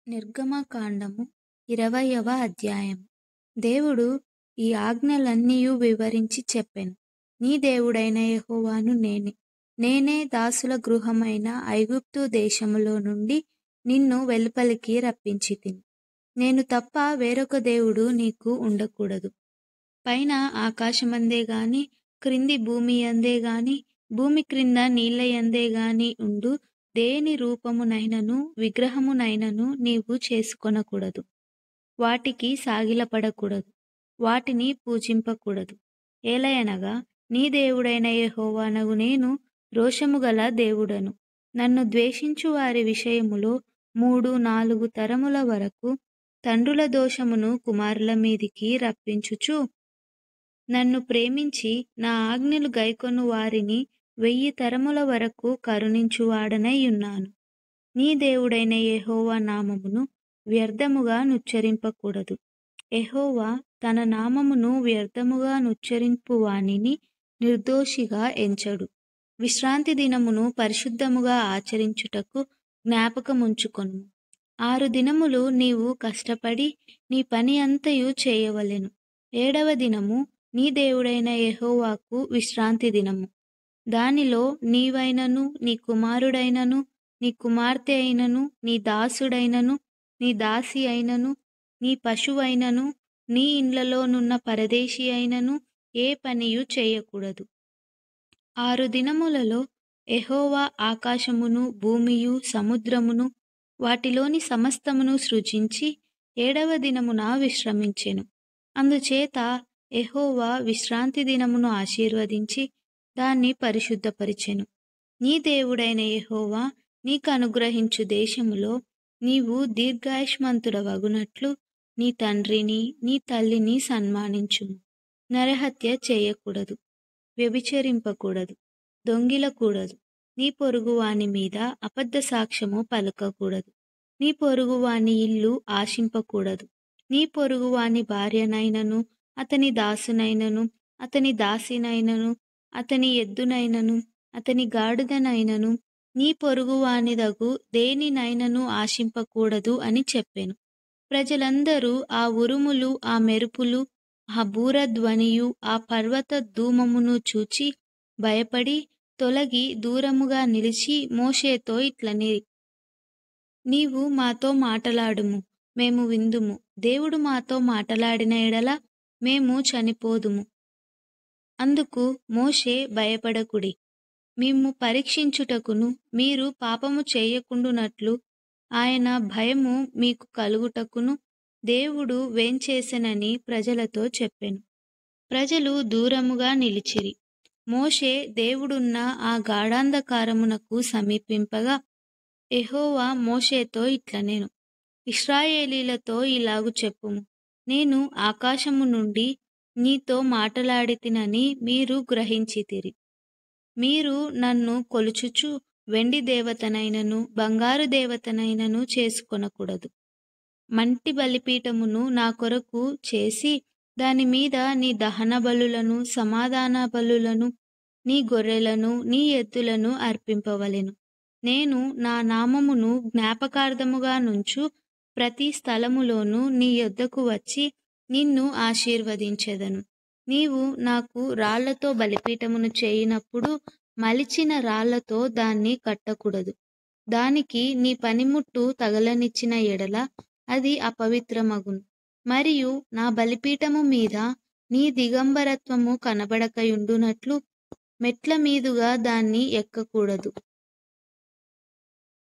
నిర్గమకాండము 20వ అధ్యాయం. దేవుడు ఈ ఆజ్ఞలన్నీయు వివరించి చెప్పెను. నీ దేవుడైన యెహోవాను నేనే. నేనే దాసుల గృహమైన ఐగుప్తు దేశములో నుండి నిన్ను వెలుపలికి రప్పించితిని. నేను తప్ప వేరొక దేవుడు నీకు ఉండకూడదు. పైన ఆకాశమందే గాని, క్రింది భూమియందే గాని, భూమి క్రింద నీళ్లయందే గాని ఉండు దేని రూపమునైనను విగ్రహమునైనను నీవు చేసుకొనకూడదు. వాటికి సాగిలపడకూడదు. వాటిని పూజింపకూడదు. ఏలయనగా నీ దేవుడైన యెహోవానగు నేను రోషముగల దేవుడను. నన్ను ద్వేషించు వారి విషయములో 3-4 తరముల వరకు తండ్రుల దోషమును కుమారుల మీదికి రప్పించుచు, నన్ను ప్రేమించి నా ఆజ్ఞలు గైకొను వారిని 1000 తరముల వరకు కరుణించువాడనై ఉన్నాను. నీ దేవుడైన యెహోవా నామమును వ్యర్థముగా నుచ్చరింపకూడదు. యెహోవా తన నామమును వ్యర్థముగా నుచ్చరింపువానిని నిర్దోషిగా ఎంచడు. విశ్రాంతి దినమును పరిశుద్ధముగా ఆచరించుటకు జ్ఞాపకముంచుకొనుము. 6 దినములు నీవు కష్టపడి నీ పని అంతయు చేయవలెను. 7వ దినము నీ దేవుడైన యెహోవాకు విశ్రాంతి దినము. దానిలో నీవైనను, నీ కుమారుడైనను, నీ కుమార్తె అయినను, నీ దాసుడైనను, నీ దాసి అయినను, నీ పశువైనను, నీ ఇండ్లలోనున్న పరదేశి అయినను ఏ పనియు చేయకూడదు. 6 దినములలో యెహోవా ఆకాశమును, భూమియు, సముద్రమును, వాటిలోని సమస్తమును సృజించి 7వ దినమున విశ్రమించెను. అందుచేత యెహోవా విశ్రాంతి దినమును ఆశీర్వదించి దాన్ని పరిశుద్ధపరిచెను. నీ దేవుడైన యెహోవా నీకు అనుగ్రహించు దేశములో నీవు దీర్ఘాయుష్మంతుడవగునట్లు నీ తండ్రిని, నీ తల్లిని సన్మానించుము. నరహత్య చేయకూడదు. వ్యభిచరింపకూడదు. దొంగిలకూడదు. నీ పొరుగువాని మీద అబద్ధ సాక్ష్యము పలకకూడదు. నీ పొరుగువాని ఇల్లు ఆశింపకూడదు. నీ పొరుగువాని భార్యనైనను, అతని దాసునైనను, అతని దాసినైనను, అతని ఎద్దునైనను, అతని గాడిదనైనను, నీ పొరుగువానిదగు దేనినైనను ఆశింపకూడదు అని చెప్పెను. ప్రజలందరూ ఆ ఉరుములు, ఆ మెరుపులు, ఆ బూరధ్వనియు, ఆ పర్వత ధూమమును చూచి భయపడి తొలగి దూరముగా నిలిచి మోషేతో ఇట్లనిరి: నీవు మాతో మాటలాడుము, మేము విందుము. దేవుడు మాతో మాటలాడిన ఎడల మేము చనిపోదుము. అందుకు మోషే, భయపడకుడి. మిమ్ము పరీక్షించుటకును మీరు పాపము చేయకుండునట్లు ఆయన భయము మీకు కలుగుటకును దేవుడు వేంచేసెనని ప్రజలతో చెప్పెను. ప్రజలు దూరముగా నిలిచిరి. మోషే దేవుడున్న ఆ గాఢాంధకారమునకు సమీపింపగా యెహోవా మోషేతో ఇట్లనెను: ఇశ్రాయేలీలతో ఇలాగు చెప్పుము, నేను ఆకాశము నుండి నీతో మాటలాడితినని మీరు గ్రహించితిరి. మీరు నన్ను కొలుచుచు వెండి దేవతనైనను, బంగారు దేవతనైనను చేసుకొనకూడదు. మంటి బలిపీఠమును నా కొరకు చేసి దాని మీద నీ దహన బలులను, సమాధాన బలులను, నీ గొర్రెలను, నీ ఎద్దులను అర్పింపవలెను. నేను నా నామమును జ్ఞాపకార్థముగా నుంచు ప్రతి స్థలములోనూ నీ యొద్దకు వచ్చి నిన్ను ఆశీర్వదించెదను. నీవు నాకు రాళ్లతో బలిపీఠమును చేయునప్పుడు మలిచిన రాళ్లతో దాన్ని కట్టకూడదు. దానికి నీ పనిముట్టు తగలనిచ్చిన ఎడల అది అపవిత్రమగును. మరియు నా బలిపీఠము మీద నీ దిగంబరత్వము కనబడకయుండునట్లు మెట్ల మీదుగా దాన్ని ఎక్కకూడదు.